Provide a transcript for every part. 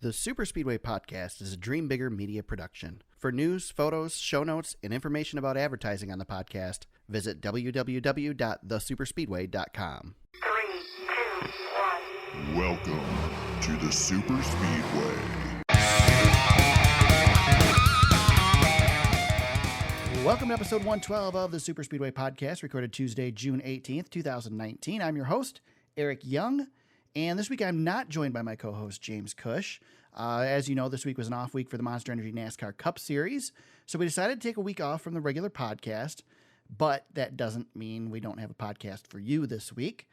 The Super Speedway Podcast is a Dream Bigger media production. For news, photos, show notes, and information about advertising on the podcast, visit www.thesuperspeedway.com. 3, 2, 1. Welcome to the Super Speedway. Welcome to episode 112 of the Super Speedway Podcast, recorded Tuesday, June 18th, 2019. I'm your host, Eric Young, and this week I'm not joined by my co-host, James Cush. As you know, this week was an off week for the Monster Energy NASCAR Cup Series, so we decided to take a week off from the regular podcast, but that doesn't mean we don't have a podcast for you this week.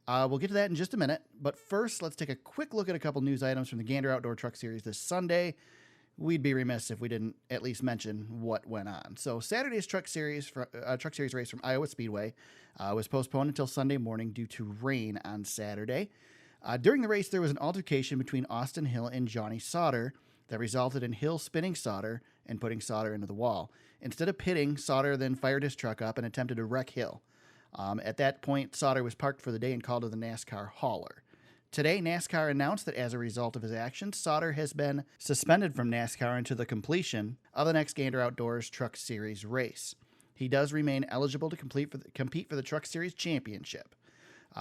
We'll get to that in just a minute, but first, let's take a quick look at a couple news items from the Gander Outdoor Truck Series this Sunday. We'd be remiss if we didn't at least mention what went on. So Saturday's Truck Series race from Iowa Speedway was postponed until Sunday morning due to rain on Saturday. During the race, there was an altercation between Austin Hill and Johnny Sauter that resulted in Hill spinning Sauter and putting Sauter into the wall. Instead of pitting, Sauter then fired his truck up and attempted to wreck Hill. At that point, Sauter was parked for the day and called to the NASCAR hauler. Today, NASCAR announced that as a result of his actions, Sauter has been suspended from NASCAR until the completion of the next Gander Outdoors Truck Series race. He does remain eligible to compete for the Truck Series Championship.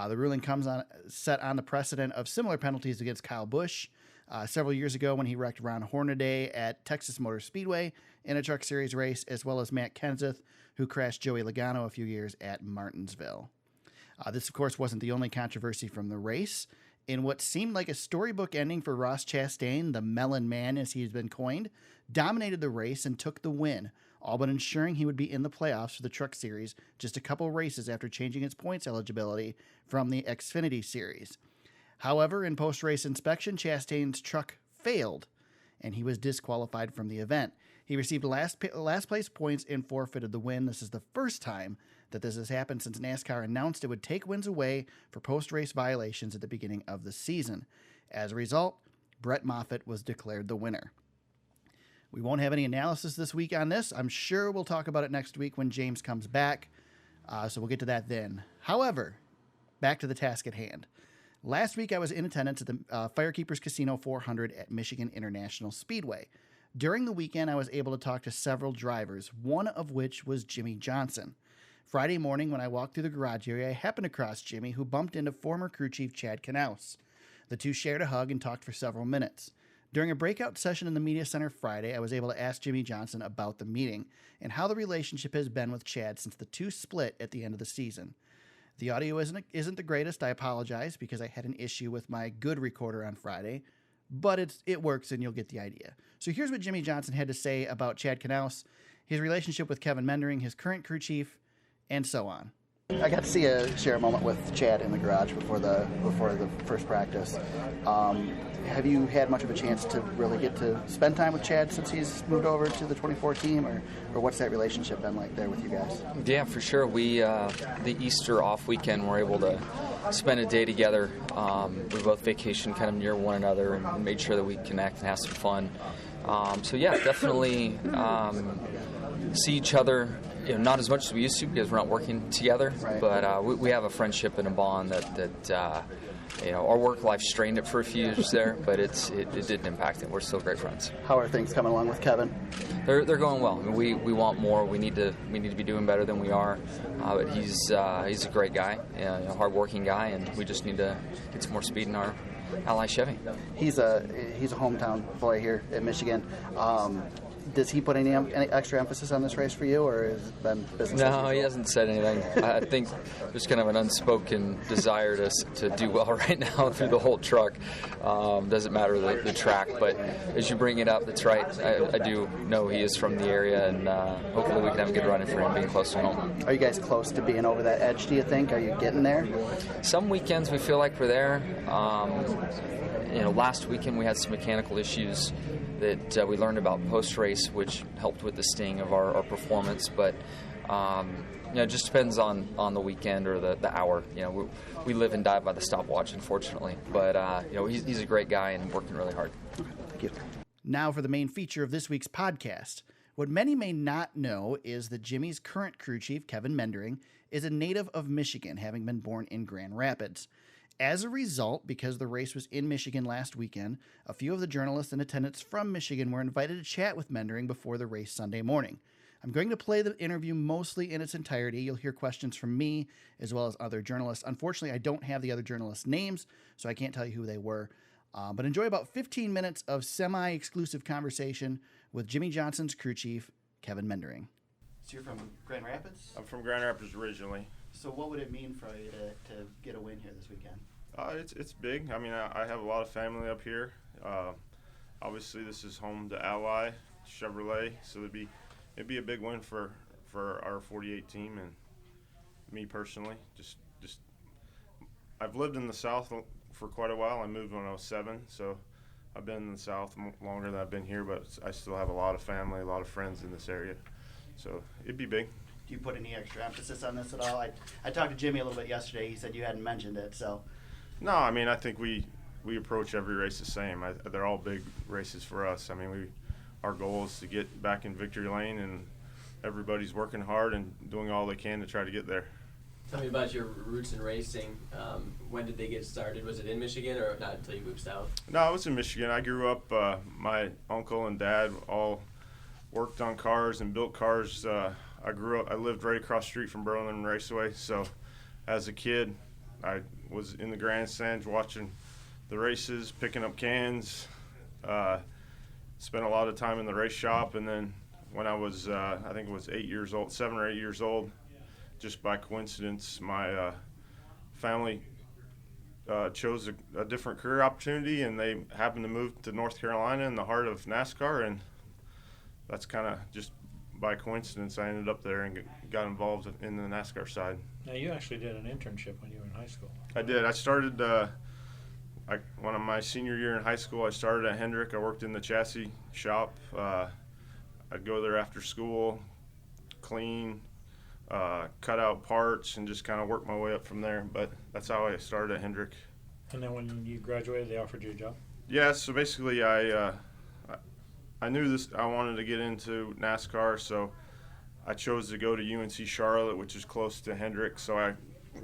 The ruling comes set on the precedent of similar penalties against Kyle Busch several years ago when he wrecked Ron Hornaday at Texas Motor Speedway in a Truck Series race, as well as Matt Kenseth, who crashed Joey Logano a few years at Martinsville. This, of course, wasn't the only controversy from the race. In what seemed like a storybook ending for Ross Chastain, the Melon Man, as he has been coined, dominated the race and took the win, all but ensuring he would be in the playoffs for the Truck Series just a couple races after changing its points eligibility from the Xfinity Series. However, in post-race inspection, Chastain's truck failed, and he was disqualified from the event. He received last place points and forfeited the win. This is the first time that this has happened since NASCAR announced it would take wins away for post-race violations at the beginning of the season. As a result, Brett Moffitt was declared the winner. We won't have any analysis this week on this. I'm sure we'll talk about it next week when James comes back, so we'll get to that then. However, back to the task at hand. Last week, I was in attendance at the Firekeepers Casino 400 at Michigan International Speedway. During the weekend, I was able to talk to several drivers, one of which was Jimmy Johnson. Friday morning, when I walked through the garage area, I happened across Jimmy, who bumped into former crew chief Chad Knaus. The two shared a hug and talked for several minutes. During a breakout session in the media center Friday, I was able to ask Jimmy Johnson about the meeting and how the relationship has been with Chad since the two split at the end of the season. The audio isn't the greatest. I apologize because I had an issue with my good recorder on Friday, but it works and you'll get the idea. So here's what Jimmy Johnson had to say about Chad Knaus, his relationship with Kevin Meendering, his current crew chief, and so on. I got to share a moment with Chad in the garage before the first practice. Have you had much of a chance to really get to spend time with Chad since he's moved over to the 24 team, or what's that relationship been like there with you guys? Yeah, for sure. We the Easter off weekend, we're able to spend a day together. We both vacation kind of near one another and made sure that we connect and have some fun. So yeah, definitely see each other. Not as much as we used to because we're not working together, right. But we have a friendship and a bond that our work life strained it for a few years there, but it didn't impact it. We're still great friends. How are things coming along with Kevin? They're going well. I mean, we want more. We need to be doing better than we are. But he's a great guy, a hardworking guy, and we just need to get some more speed in our Ally Chevy. He's a hometown boy here in Michigan. Does he put any extra emphasis on this race for you, or has it been business? No, he hasn't said anything. I think there's kind of an unspoken desire to do well right now through the whole truck. Doesn't matter the track, but as you bring it up, that's right. I do know he is from the area, and hopefully we can have a good run in for him being close to home. Are you guys close to being over that edge, do you think? Are you getting there? Some weekends we feel like we're there. Last weekend we had some mechanical issues that we learned about post-race, which helped with the sting of our performance. But it just depends on the weekend or the hour. We live and die by the stopwatch, unfortunately. But he's a great guy and working really hard. Thank you. Now for the main feature of this week's podcast. What many may not know is that Jimmy's current crew chief, Kevin Meendering, is a native of Michigan, having been born in Grand Rapids. As a result, because the race was in Michigan last weekend, a few of the journalists in attendance from Michigan were invited to chat with Meendering before the race Sunday morning. I'm going to play the interview mostly in its entirety. You'll hear questions from me as well as other journalists. Unfortunately, I don't have the other journalists' names, so I can't tell you who they were. But enjoy about 15 minutes of semi-exclusive conversation with Jimmy Johnson's crew chief, Kevin Meendering. So you're from Grand Rapids? I'm from Grand Rapids originally. So what would it mean for you to get a win here this weekend? It's big. I mean, I have a lot of family up here. Obviously, this is home to Ally Chevrolet, so it'd be a big win for our 48 team and me personally. Just I've lived in the South for quite a while. I moved when I was 7, so I've been in the South longer than I've been here, but I still have a lot of family, a lot of friends in this area, so it'd be big. Do you put any extra emphasis on this at all? I talked to Jimmy a little bit yesterday. He said you hadn't mentioned it, so. No, I mean, I think we approach every race the same. They're all big races for us. I mean, our goal is to get back in victory lane, and everybody's working hard and doing all they can to try to get there. Tell me about your roots in racing. When did they get started? Was it in Michigan or not until you moved south? No, I was in Michigan. I grew up, my uncle and dad all worked on cars and built cars. I lived right across the street from Berlin Raceway, so as a kid, I was in the grandstands watching the races, picking up cans, spent a lot of time in the race shop, and then when I was, I think it was 7 or 8 years old, just by coincidence, my family chose a different career opportunity, and they happened to move to North Carolina in the heart of NASCAR, and that's kind of just by coincidence I ended up there and got involved in the NASCAR side. Now, you actually did an internship when you were in high school. I did. I started, one of my senior year in high school, I started at Hendrick. I worked in the chassis shop. I'd go there after school, clean, cut out parts, and just kind of work my way up from there. But that's how I started at Hendrick. And then when you graduated, they offered you a job? Yeah, so basically I knew I wanted to get into NASCAR, so I chose to go to UNC Charlotte, which is close to Hendrick. So I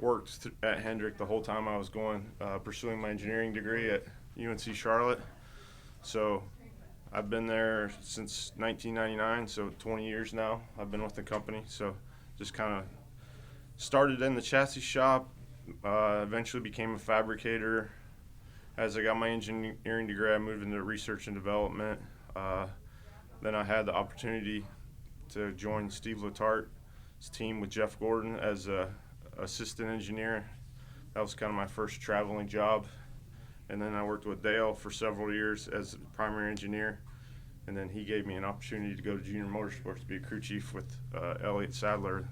worked at Hendrick the whole time I was going, pursuing my engineering degree at UNC Charlotte. So I've been there since 1999, so 20 years now I've been with the company. So just kind of started in the chassis shop, eventually became a fabricator. As I got my engineering degree, I moved into research and development. Then I had the opportunity to join Steve Letart's team with Jeff Gordon as a assistant engineer. That was kind of my first traveling job. And then I worked with Dale for several years as primary engineer. And then he gave me an opportunity to go to Junior Motorsports to be a crew chief with Elliott Sadler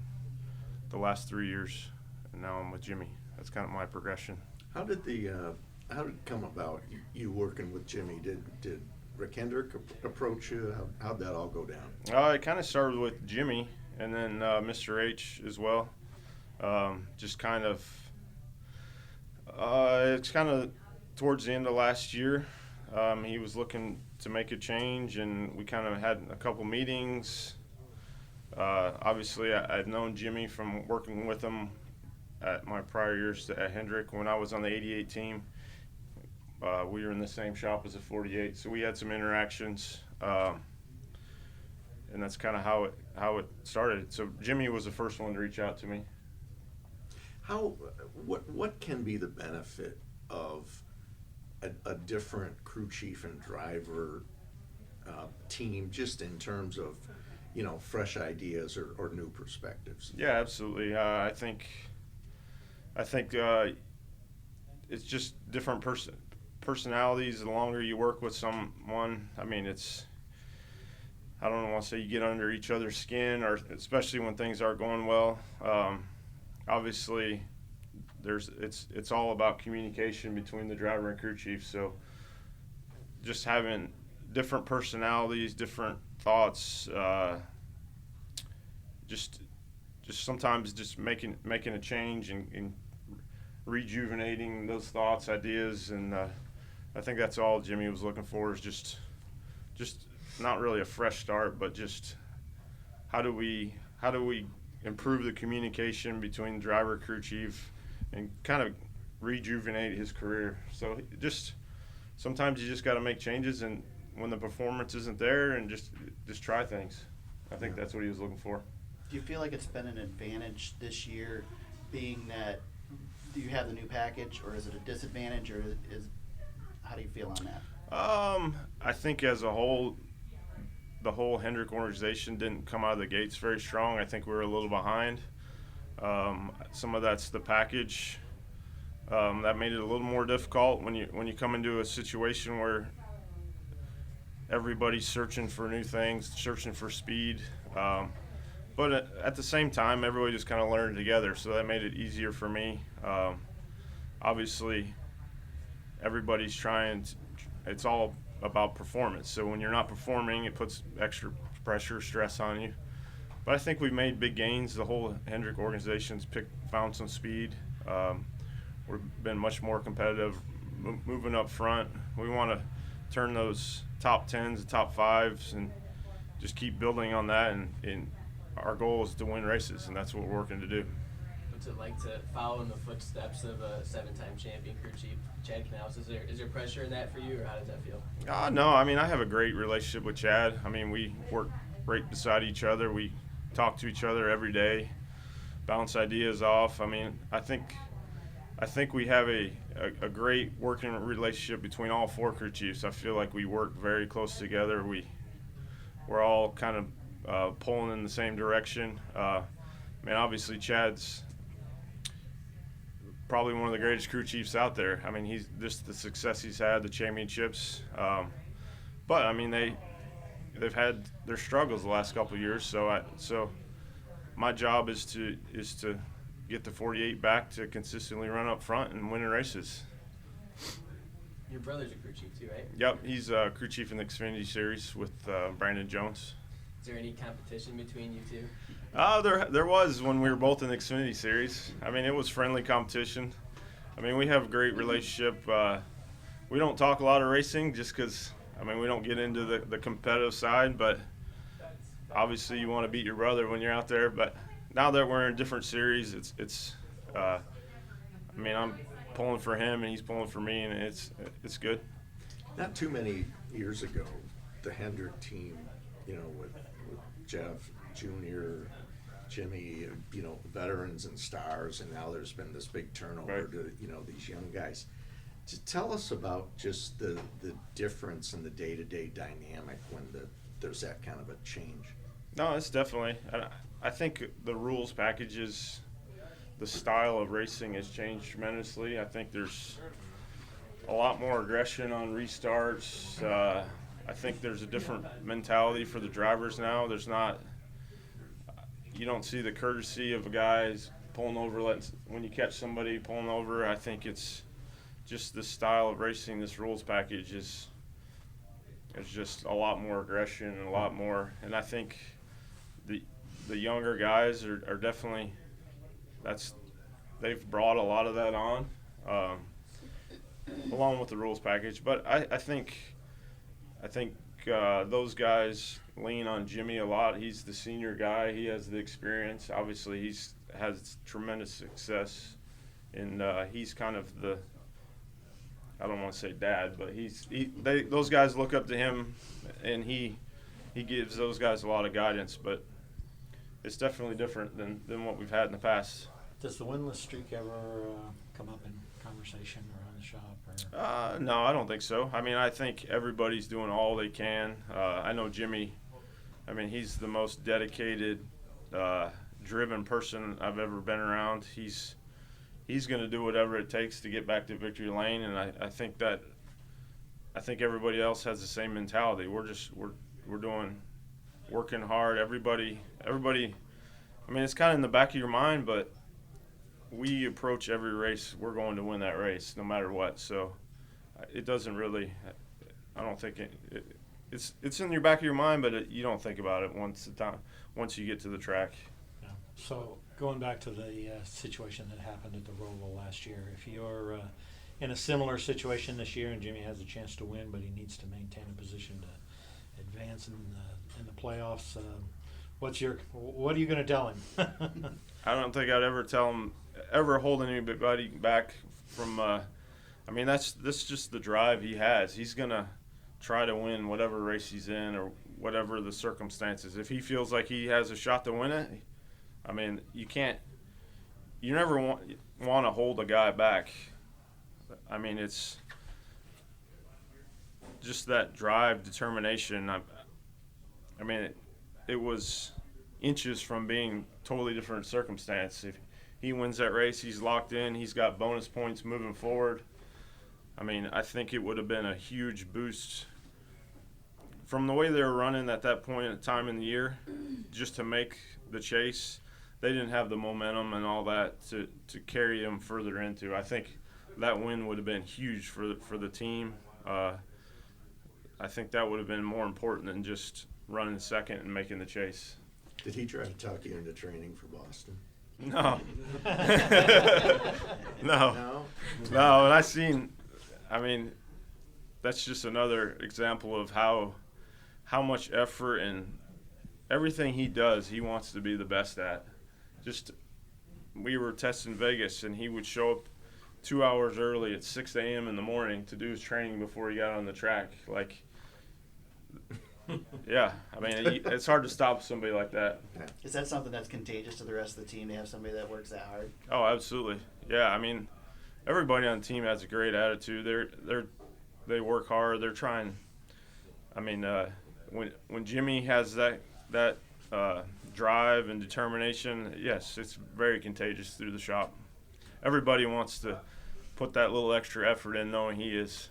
the last 3 years. And now I'm with Jimmy. That's kind of my progression. How did it come about, you working with Jimmy? Did Rick Hendrick approach you? How'd that all go down? It kind of started with Jimmy and then Mr. H as well. Just kind of, it's kind of towards the end of last year. He was looking to make a change, and we kind of had a couple meetings. Obviously, I've known Jimmy from working with him at my prior years at Hendrick. When I was on the 88 team, we were in the same shop as a 48, so we had some interactions, and that's kind of how it started. So Jimmy was the first one to reach out to me. What can be the benefit of a different crew chief and driver team, just in terms of, fresh ideas or new perspectives? Yeah, absolutely. I think it's just different personalities. The longer you work with someone, I mean, I don't want to say you get under each other's skin, or especially when things aren't going well. Obviously, it's all about communication between the driver and crew chief. So just having different personalities, different thoughts, just sometimes just making a change and rejuvenating those thoughts, ideas, and I think that's all Jimmy was looking for, is just not really a fresh start, but just how do we improve the communication between driver, crew chief, and kind of rejuvenate his career. So sometimes you just got to make changes, and when the performance isn't there, and just try things. I think that's what he was looking for. Do you feel like it's been an advantage this year, being that you have the new package, or is it a disadvantage, or how do you feel on that? I think as a whole, the whole Hendrick organization didn't come out of the gates very strong. I think we were a little behind. Some of that's the package. That made it a little more difficult when you come into a situation where everybody's searching for new things, searching for speed. But at the same time, everybody just kind of learned together, so that made it easier for me. Obviously, everybody's trying. It's all about performance. So when you're not performing, it puts extra pressure, stress on you. But I think we've made big gains. The whole Hendrick organization's found some speed. We've been much more competitive, moving up front. We want to turn those top 10s to top 5s and just keep building on that. And our goal is to win races, and that's what we're working to do. What's it like to follow in the footsteps of a 7-time champion crew chief, Chad Knaus? Is there pressure in that for you, or how does that feel? No, I mean, I have a great relationship with Chad. I mean, we work right beside each other. We talk to each other every day, bounce ideas off. I mean, I think we have a great working relationship between all 4 crew chiefs. I feel like we work very close together. We're all kind of pulling in the same direction. I mean, obviously Chad's probably one of the greatest crew chiefs out there. I mean, he's just the success he's had, the championships. But I mean, they've had their struggles the last couple of years. So my job is to get the 48 back to consistently run up front and winning races. Your brother's a crew chief too, right? Yep, he's crew chief in the Xfinity Series with Brandon Jones. Is there any competition between you two? There was when we were both in the Xfinity Series. I mean, it was friendly competition. I mean, we have a great relationship. We don't talk a lot of racing just because, I mean, we don't get into the competitive side, but obviously you want to beat your brother when you're out there. But now that we're in a different series, I mean, I'm pulling for him and he's pulling for me, and it's good. Not too many years ago, the Hendrick team, with Jeff Jr., Jimmy, veterans and stars, and now there's been this big turnover Right. to, these young guys. To tell us about just the difference in the day-to-day dynamic when there's that kind of a change. No, it's definitely. I think the rules packages, the style of racing has changed tremendously. I think there's a lot more aggression on restarts. I think there's a different mentality for the drivers now. You don't see the courtesy of a guy's pulling over. When you catch somebody pulling over, I think it's just the style of racing. This rules package is just a lot more aggression and a lot more. And I think the younger guys are definitely they've brought a lot of that on, along with the rules package. But I think those guys lean on Jimmy a lot. He's the senior guy. He has the experience. Obviously, he's has tremendous success, and he's kind of the, I don't want to say dad, but those guys look up to him, and he gives those guys a lot of guidance. But it's definitely different than what we've had in the past. Does the winless streak ever come up in conversation around the shop? Or? No, I don't think so. I mean, I think everybody's doing all they can. I know Jimmy, I mean, he's the most dedicated, driven person I've ever been around. He's going to do whatever it takes to get back to victory lane, and I think everybody else has the same mentality. We're working hard. Everybody. I mean, it's kind of in the back of your mind, but we approach every race, we're going to win that race no matter what. So it doesn't really, I don't think it's in your back of your mind, but you don't think about it once you get to the track. Yeah. So going back to the situation that happened at the Roval last year, if you're in a similar situation this year and Jimmy has a chance to win, but he needs to maintain a position to advance in the playoffs, what are you going to tell him? I don't think I'd ever tell him, ever hold anybody back From I mean, that's just the drive he has. He's gonna try to win whatever race he's in or whatever the circumstances. If he feels like he has a shot to win it, I mean, you never want to hold a guy back. I mean, it's just that drive, determination. I mean, it was inches from being totally different circumstance. If he wins that race, he's locked in. He's got bonus points moving forward. I mean, I think it would have been a huge boost from the way they were running at that point in time in the year, just to make the chase. They didn't have the momentum and all that to carry them further into. I think that win would have been huge for the team. I think that would have been more important than just running second and making the chase. Did he try to talk you into training for Boston? No. No. And I mean, that's just another example of how much effort and everything he does, he wants to be the best at. Just, we were testing Vegas, and he would show up 2 hours early at 6 a.m. in the morning to do his training before he got on the track. Like, yeah, I mean, it's hard to stop somebody like that. Is that something that's contagious to the rest of the team, to have somebody that works that hard? Oh, absolutely. Yeah, I mean, everybody on the team has a great attitude. They work hard. They're trying. I mean, when Jimmy has that drive and determination, yes, it's very contagious through the shop. Everybody wants to put that little extra effort in, knowing he is.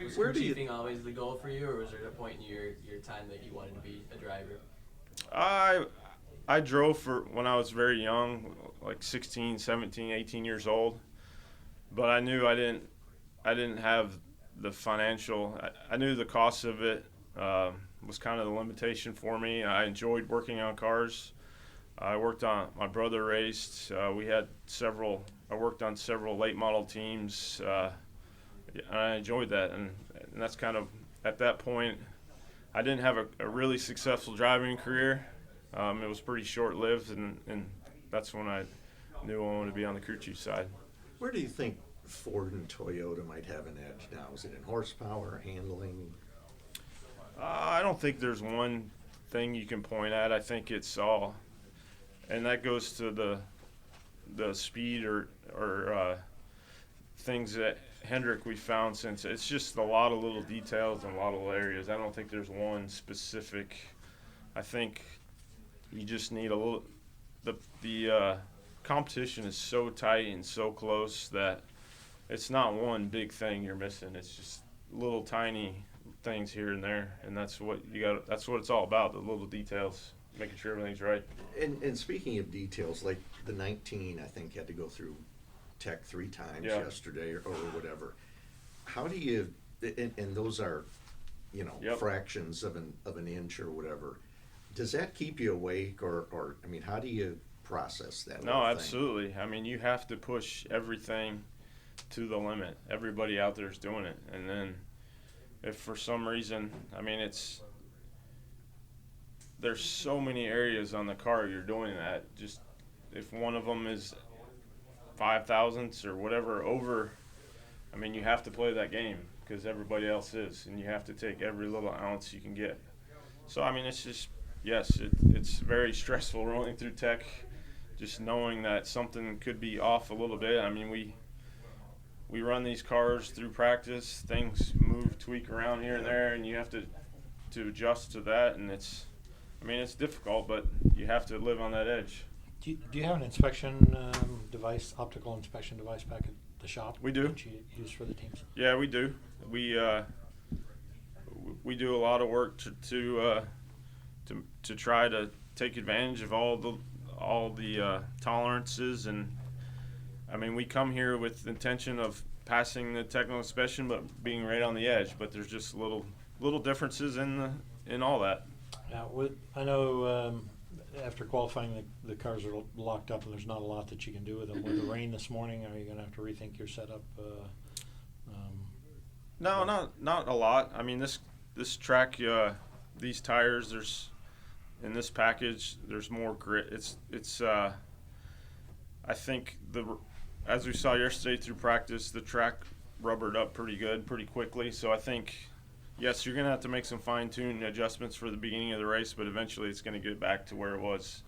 Was crew chiefing always the goal for you, or was there a point in your time that you wanted to be a driver? I drove when I was very young, like 16, 17, 18 years old, but I knew I didn't have the financial. I knew the cost of it was kind of the limitation for me. I enjoyed working on cars. I worked on, my brother raced. I worked on several late model teams. And I enjoyed that, and that's kind of, at that point, I didn't have a really successful driving career. It was pretty short-lived, and that's when I knew I wanted to be on the crew chief side. Where do you think Ford and Toyota might have an edge now? Is it in horsepower, handling? I don't think there's one thing you can point at. I think it's all, and that goes to the speed or things that Hendrick we found, since it's just a lot of little details and a lot of areas. I don't think there's one specific. I think you just need a little. The competition is so tight and so close that it's not one big thing you're missing. It's just little tiny things here and there, and that's what you got. That's what it's all about. The little details, making sure everything's right. And speaking of details, like the 19, I think had to go through tech 3 times yesterday or whatever. How do you, and those are, fractions of an inch or whatever. Does that keep you awake, or I mean, how do you process that? No, absolutely. I mean, you have to push everything to the limit. Everybody out there is doing it, and then if for some reason, I mean, there's so many areas on the car you're doing that. Just if one of them is 5 thousandths or whatever over, I mean, you have to play that game because everybody else is, and you have to take every little ounce you can get. So, I mean, it's just, yes, it's very stressful rolling through tech, just knowing that something could be off a little bit. I mean, we run these cars through practice, things move, tweak around here and there, and you have to adjust to that, and it's difficult, but you have to live on that edge. Do you have an inspection device, optical inspection device back at the shop? We do. That you use for the teams? Yeah, we do. We do a lot of work to try to take advantage of all the tolerances, and I mean, we come here with the intention of passing the technical inspection, but being right on the edge. But there's just little differences in all that. Now, I know. After qualifying, the cars are locked up, and there's not a lot that you can do with them. With the rain this morning, are you going to have to rethink your setup? No, not a lot. I mean, this track, these tires, in this package, there's more grit. It's I think as we saw yesterday through practice, the track rubbered up pretty good, pretty quickly. So I think, yes, you're going to have to make some fine-tune adjustments for the beginning of the race, but eventually it's going to get back to where it was.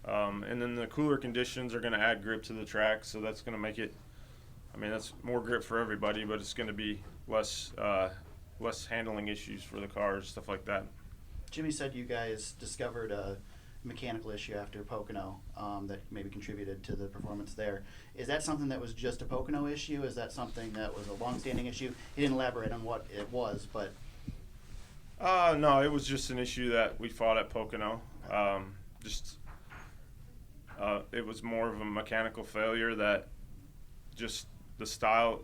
And then the cooler conditions are going to add grip to the track, so that's going to make it, I mean, that's more grip for everybody, but it's going to be less handling issues for the cars, stuff like that. Jimmy said you guys discovered a mechanical issue after Pocono that maybe contributed to the performance there. Is that something that was just a Pocono issue? Is that something that was a long-standing issue? He didn't elaborate on what it was, but... No, it was just an issue that we fought at Pocono. It was more of a mechanical failure that just the style,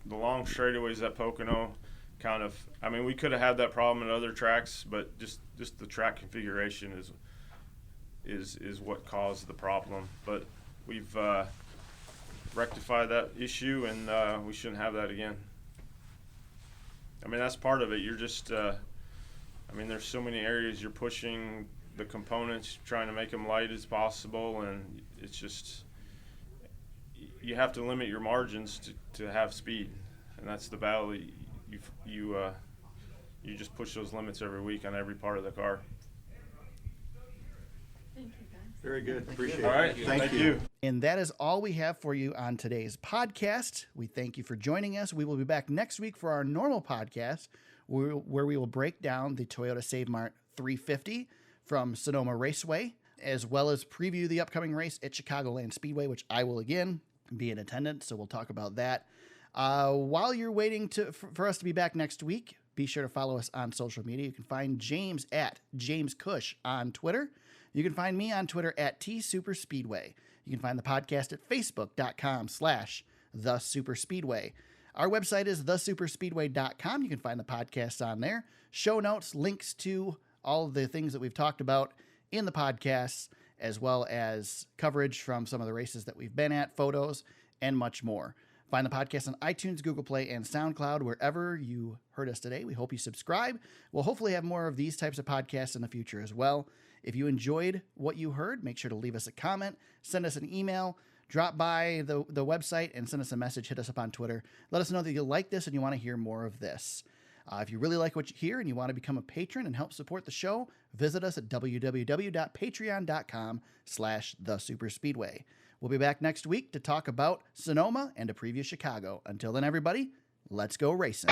the long straightaways at Pocono kind of, I mean, we could have had that problem at other tracks, but just the track configuration is what caused the problem. But we've rectified that issue, and we shouldn't have that again. I mean, that's part of it. You're just, I mean, there's so many areas you're pushing the components, trying to make them light as possible, and it's just, you have to limit your margins to have speed, and that's the battle. You just push those limits every week on every part of the car. Thank you, guys. Very good. Appreciate it. All right, thank you. And that is all we have for you on today's podcast. We thank you for joining us. We will be back next week for our normal podcast where we will break down the Toyota Save Mart 350 from Sonoma Raceway, as well as preview the upcoming race at Chicagoland Speedway, which I will again be in attendance, so we'll talk about that. While you're waiting for us to be back next week, be sure to follow us on social media. You can find James at James Cush on Twitter. You can find me on Twitter at TSuperspeedway. You can find the podcast at facebook.com/TheSuperspeedway. Our website is thesuperspeedway.com. You can find the podcast on there. Show notes, links to all of the things that we've talked about in the podcasts, as well as coverage from some of the races that we've been at, photos, and much more. Find the podcast on iTunes, Google Play, and SoundCloud, wherever you heard us today. We hope you subscribe. We'll hopefully have more of these types of podcasts in the future as well. If you enjoyed what you heard, make sure to leave us a comment, send us an email, drop by the website, and send us a message. Hit us up on Twitter. Let us know that you like this and you want to hear more of this. If you really like what you hear and you want to become a patron and help support the show, visit us at www.patreon.com/thesuperspeedway. We'll be back next week to talk about Sonoma and to preview Chicago. Until then, everybody, let's go racing.